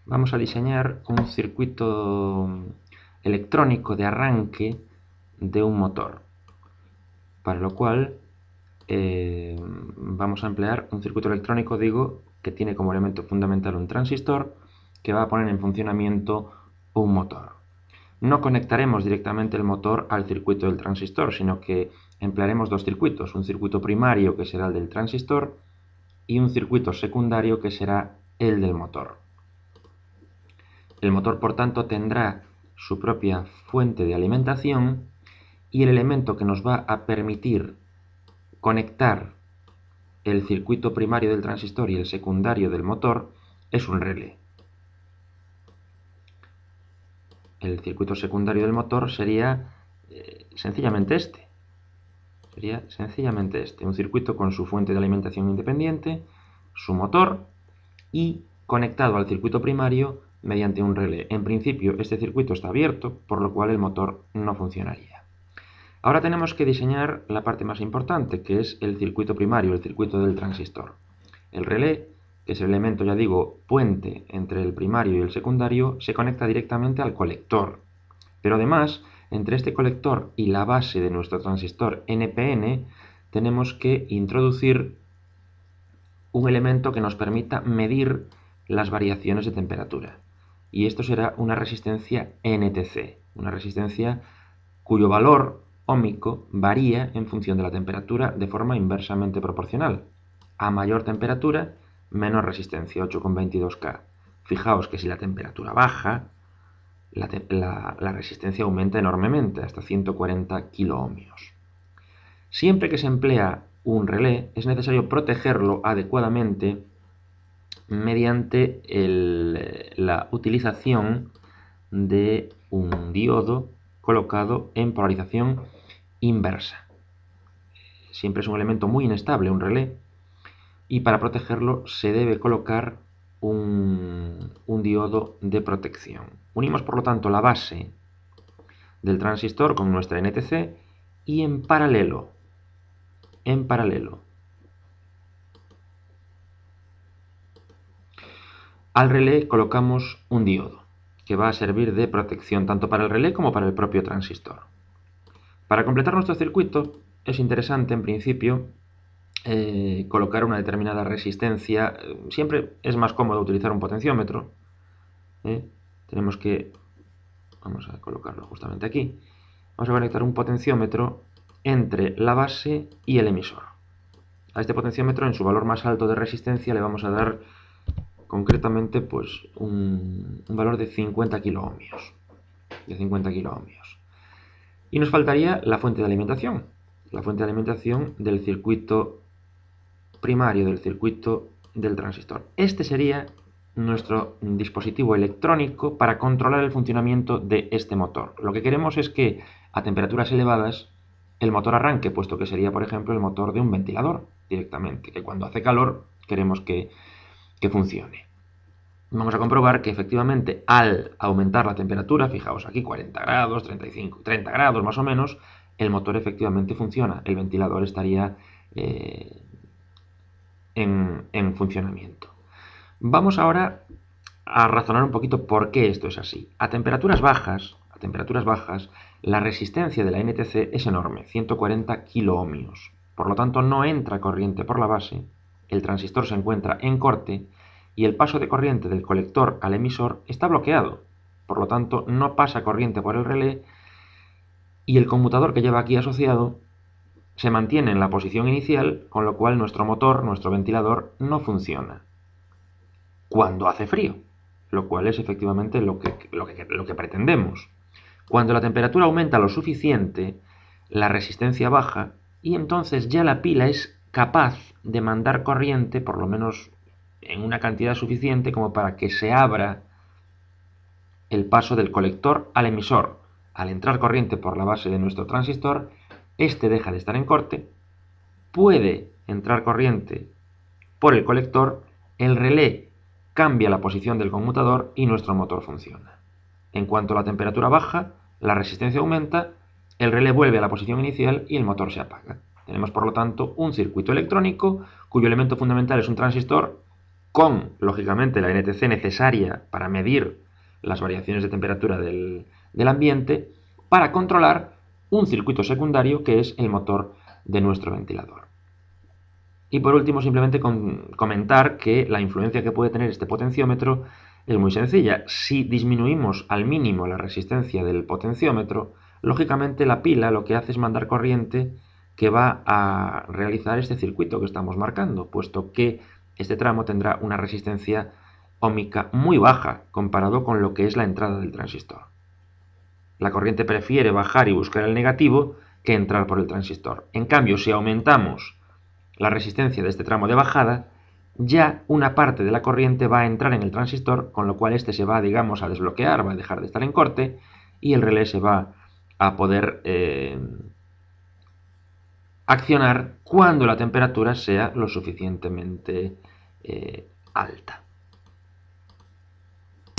vamos a diseñar un circuito electrónico de arranque de un motor, para lo cual vamos a emplear un circuito electrónico, digo, que tiene como elemento fundamental un transistor que va a poner en funcionamiento un motor. No conectaremos directamente el motor al circuito del transistor, sino que emplearemos dos circuitos, un circuito primario que será el del transistor y un circuito secundario que será el del motor. El motor, por tanto, tendrá su propia fuente de alimentación y el elemento que nos va a permitir conectar el circuito primario del transistor y el secundario del motor es un relé. El circuito secundario del motor sería sencillamente este. Un circuito con su fuente de alimentación independiente, su motor y conectado al circuito primario mediante un relé. En principio este circuito está abierto, por lo cual el motor no funcionaría. Ahora tenemos que diseñar la parte más importante, que es el circuito primario, el circuito del transistor. El relé, que es el elemento, ya digo, puente entre el primario y el secundario, se conecta directamente al colector. Pero además, entre este colector y la base de nuestro transistor NPN, tenemos que introducir un elemento que nos permita medir las variaciones de temperatura. Y esto será una resistencia NTC, una resistencia cuyo valor óhmico varía en función de la temperatura de forma inversamente proporcional. A mayor temperatura, menor resistencia, 8,22K. Fijaos que si la temperatura baja, la resistencia aumenta enormemente, hasta 140 kiloohmios. Siempre que se emplea un relé, es necesario protegerlo adecuadamente mediante la utilización de un diodo colocado en polarización inversa. Siempre es un elemento muy inestable, un relé, y para protegerlo se debe colocar un diodo de protección. Unimos por lo tanto la base del transistor con nuestra NTC y en paralelo al relé colocamos un diodo que va a servir de protección tanto para el relé como para el propio transistor. Para completar nuestro circuito es interesante en principio colocar una determinada resistencia. Siempre es más cómodo utilizar un potenciómetro. Tenemos que, vamos a colocarlo justamente aquí, vamos a conectar un potenciómetro entre la base y el emisor. A este potenciómetro, en su valor más alto de resistencia, le vamos a dar concretamente pues un valor de 50 kiloohmios. Y nos faltaría la fuente de alimentación. La fuente de alimentación del circuito primario, del circuito del transistor. Este sería nuestro dispositivo electrónico para controlar el funcionamiento de este motor. Lo que queremos es que a temperaturas elevadas el motor arranque, puesto que sería, por ejemplo, el motor de un ventilador directamente, que cuando hace calor queremos que funcione. Vamos a comprobar que efectivamente al aumentar la temperatura, fijaos aquí 40 grados, 35, 30 grados más o menos, el motor efectivamente funciona, el ventilador estaría en funcionamiento. Vamos ahora a razonar un poquito por qué esto es así. A temperaturas bajas, la resistencia de la NTC es enorme, 140 kiloohmios. Por lo tanto, no entra corriente por la base, el transistor se encuentra en corte y el paso de corriente del colector al emisor está bloqueado. Por lo tanto, no pasa corriente por el relé y el conmutador que lleva aquí asociado se mantiene en la posición inicial, con lo cual nuestro motor, nuestro ventilador, no funciona cuando hace frío, lo cual es efectivamente lo que pretendemos. Cuando la temperatura aumenta lo suficiente, la resistencia baja y entonces ya la pila es capaz de mandar corriente, por lo menos en una cantidad suficiente como para que se abra el paso del colector al emisor. Al entrar corriente por la base de nuestro transistor, este deja de estar en corte, puede entrar corriente por el colector, el relé cambia la posición del conmutador y nuestro motor funciona. En cuanto la temperatura baja, la resistencia aumenta, el relé vuelve a la posición inicial y el motor se apaga. Tenemos por lo tanto un circuito electrónico cuyo elemento fundamental es un transistor con, lógicamente, la NTC necesaria para medir las variaciones de temperatura del ambiente, para controlar un circuito secundario que es el motor de nuestro ventilador. Y por último, simplemente comentar que la influencia que puede tener este potenciómetro es muy sencilla. Si disminuimos al mínimo la resistencia del potenciómetro, lógicamente la pila lo que hace es mandar corriente que va a realizar este circuito que estamos marcando, puesto que este tramo tendrá una resistencia óhmica muy baja comparado con lo que es la entrada del transistor. La corriente prefiere bajar y buscar el negativo que entrar por el transistor. En cambio, si aumentamos la resistencia de este tramo de bajada, ya una parte de la corriente va a entrar en el transistor, con lo cual este se va, digamos, a desbloquear, va a dejar de estar en corte y el relé se va a poder accionar cuando la temperatura sea lo suficientemente alta.